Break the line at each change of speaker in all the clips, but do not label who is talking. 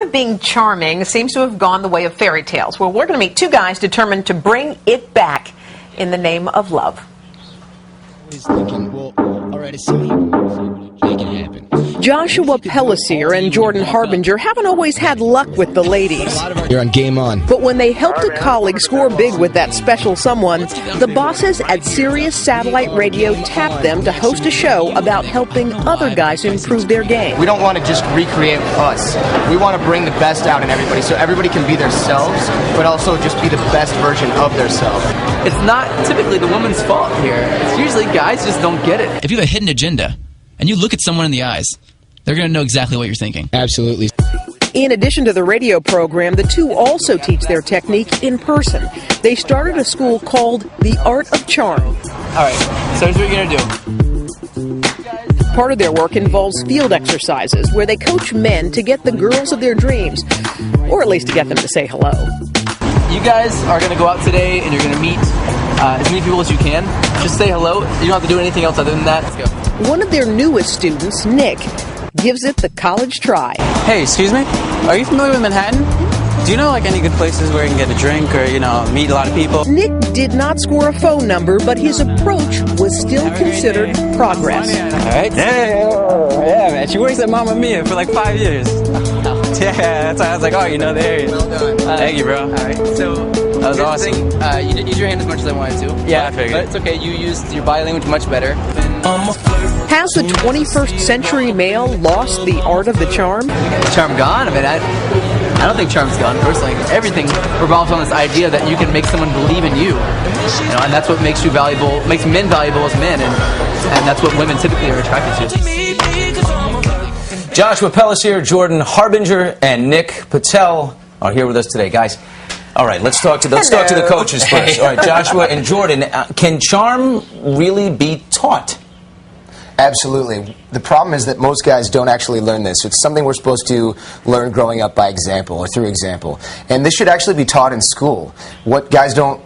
of being charming seems to have gone the way of fairy tales. Well, we're going to meet two guys determined to bring it back in the name of love.
He's thinking, well, all right, it's me. Make it happen.
Joshua Pellisier and Jordan Harbinger haven't always had luck with the ladies.
You're on Game On.
But when they helped a colleague score big with that special someone, the bosses at Sirius Satellite Radio tapped them to host a show about helping other guys improve their game.
We don't want to just recreate us. We want to bring the best out in everybody so everybody can be themselves, but also just be the best version of themselves.
It's not typically the woman's fault here. It's usually guys just don't get it.
If you have a hidden agenda and you look at someone in the eyes, they're going to know exactly what you're thinking.
Absolutely.
In addition to the radio program, the two also teach their technique in person. They started a school called The Art of Charm.
All right, so here's what you're going to do.
Part of their work involves field exercises where they coach men to get the girls of their dreams, or at least to get them to say hello.
You guys are going to go out today and you're going to meet as many people as you can. Just say hello. You don't have to do anything else other than that. Let's go.
One of their newest students, Nick, gives it the college try.
Hey, excuse me? Are you familiar with Manhattan? Do you know like any good places where you can get a drink or, you know, meet a lot of people?
Nick did not score a phone number, but his approach was still considered progress.
All right. Yeah, man. She works at Mamma Mia for like 5 years. Yeah, that's why I was like, oh, you know the area.
Well done.
Thank you, bro.
All right, so
that was awesome.
You didn't use your hand as much as I wanted to.
Yeah, I figured.
But it's okay. You used your body language much better.
Has the 21st century male lost the art of the charm?
Charm gone? I mean, I don't think charm's gone, personally. Everything revolves on this idea that you can make someone believe in you. You know, and that's what makes you valuable, makes men valuable as men, and that's what women typically are attracted to.
Joshua Pellisier, Jordan Harbinger, and Nick Patel are here with us today, guys. All right, let's talk to the coaches first. All right, Joshua and Jordan, can charm really be taught?
Absolutely. The problem is that most guys don't actually learn this. It's something we're supposed to learn growing up by example or through example. And this should actually be taught in school. What guys don't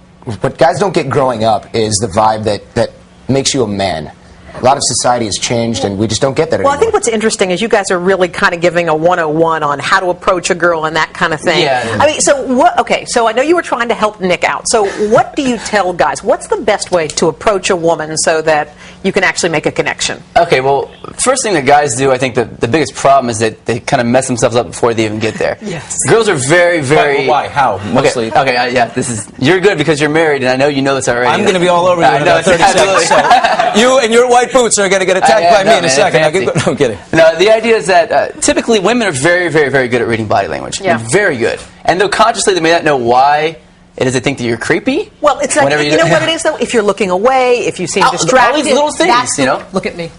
get growing up is the vibe that makes you a man. A lot of society has changed, and we just don't get that anymore.
Well, I think what's interesting is you guys are really kind of giving a 101 on how to approach a girl and that kind of thing.
Yeah.
I mean, so what? Okay, so I know you were trying to help Nick out. So what do you tell guys? What's the best way to approach a woman so that you can actually make a connection?
Okay, well, first thing that guys do, I think the biggest problem is that they kind of mess themselves up before they even get there.
Yes.
Girls are very, very...
Why? How? Mostly.
Okay, yeah, you're good because you're married, and I know you know this already.
I'm going to be all over you in about 30 seconds. So you and your white boots are going to get attacked by me in a second. No, I'm kidding.
No, the idea is that typically women are very, very, very good at reading body language.
Yeah.
Very good. And though consciously they may not know why it is they think that you're creepy.
Well, it's like, you know what it is, though? If you're looking away, if you seem distracted.
All these little things, you know?
Look at me.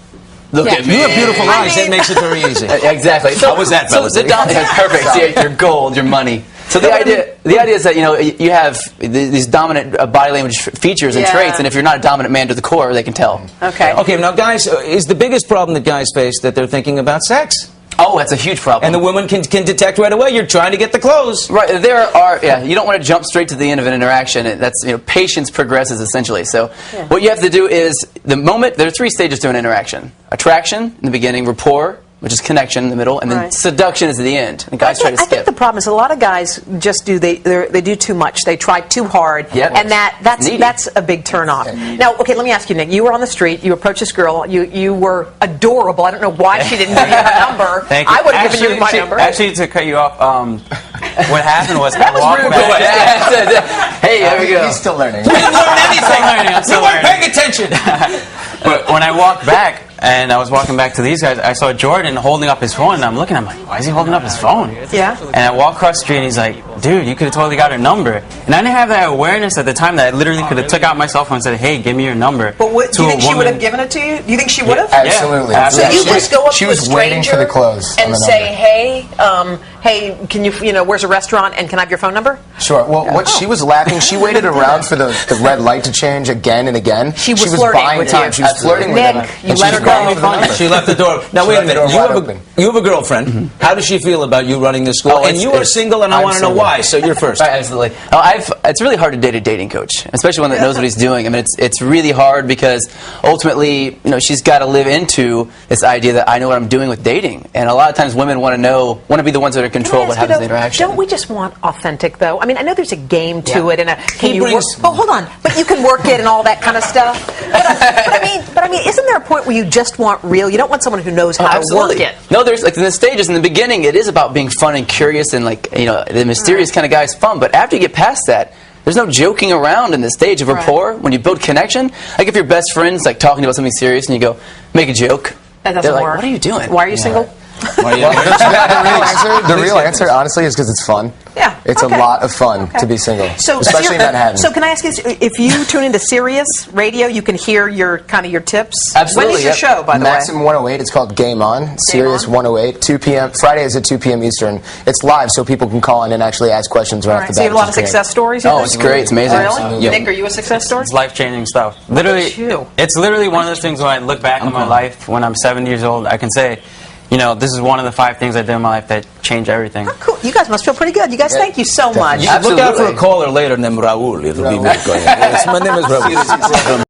Look at me.
You have beautiful eyes. That makes it very easy.
Exactly.
How was that, fellas?
Perfect. See, your gold, your money. So the idea is that, you know, you have these dominant body language features and traits, and if you're not a dominant man to the core, they can tell.
Okay.
Okay, now guys, is the biggest problem that guys face that they're thinking about sex?
Oh, that's a huge problem.
And the women can detect right away. You're trying to get the clothes.
Right. You don't want to jump straight to the end of an interaction. That's, you know, patience progresses essentially. So what you have to do is there are 3 stages to an interaction. Attraction in the beginning, rapport, which is connection in the middle, and then seduction is at the end. And guys try to skip.
I think the problem is a lot of guys just they do too much. They try too hard, and that's a big turnoff. Now, okay, let me ask you, Nick. You were on the street. You approached this girl. You were adorable. I don't know why she didn't give you her number.
Thank you.
I would have given you my number.
Actually, to cut you off, what happened was I walked back.
Hey, there we go.
He's still learning.
You didn't learn anything.
I'm still
You weren't
learning.
paying attention.
But when I walked back, and I was walking back to these guys, I saw Jordan holding up his phone, and I'm looking, I'm like, why is he holding up his phone?
Yeah.
And I walk across the street, and he's like, dude, you could have totally got her number. And I didn't have that awareness at the time that I literally could have took out my cell phone and said, hey, give me your number.
But do you think she would have given it to you? Do you think she would have?
Absolutely.
Yeah.
So you just go up
she
to a
was
stranger
waiting for the clothes
and say, hey, can you know, where's a restaurant, and can I have your phone number?
Sure. Well, she was laughing. She waited around for the red light to change again and again.
She was flirting
buying
with
time.
you.
She was flirting with
Nick,
him.
you let her go.
She left the door. Now wait a minute. You have a girlfriend. How does she feel about you running this school? And you are single, and I want to know why. So you're first.
Right, absolutely. It's really hard to date a dating coach, especially one that knows what he's doing. I mean, it's really hard because ultimately, you know, she's got to live into this idea that I know what I'm doing with dating, and a lot of times women want to be the ones that are control
Can I
what
ask you,
happens in the
though,
interaction.
Don't we just want authentic, though? I mean, I know there's a game to it, and
He brings-
hold on, but you can work it and all that kind of stuff. But I mean, isn't there a point where you just want real? You don't want someone who knows how to work it.
No, there's like in the stages in the beginning, it is about being fun and curious and like the mysterious kind of guy is fun. But after you get past that, there's no joking around in the stage of rapport. When you build connection, like if your best friend's like talking about something serious and you go make a joke,
That doesn't
they're like,
work.
"What are you doing?
Why are you single?
The real answer, honestly, is because it's fun.
Yeah,
It's
okay.
a lot of fun
Okay.
to be single,
So,
especially in Manhattan.
So can I ask you, if you tune into Sirius Radio, you can hear your tips?
Absolutely,
When is your
yep.
show, by the
Maximum
way?
108. It's called Game On. Sirius
On.
108. 2 p.m. Fridays at 2 p.m. Eastern. It's live, so people can call in and actually ask questions right
All
off
right,
the
so
bat.
you have a lot of
which is great.
success stories?
Oh, it's great. It's amazing.
Really?
Absolutely.
Nick, are you a success story?
It's life-changing stuff. Literally,
you.
it's literally one of those things when I look back on my life when I'm 70 years old, I can say, this is one of the 5 things I did in my life that changed everything.
Oh, cool. You guys must feel pretty good. You guys, thank you so much.
You should look out for a
Absolutely.
caller later named Raul. It'll be me going. Yes, my name is Raul.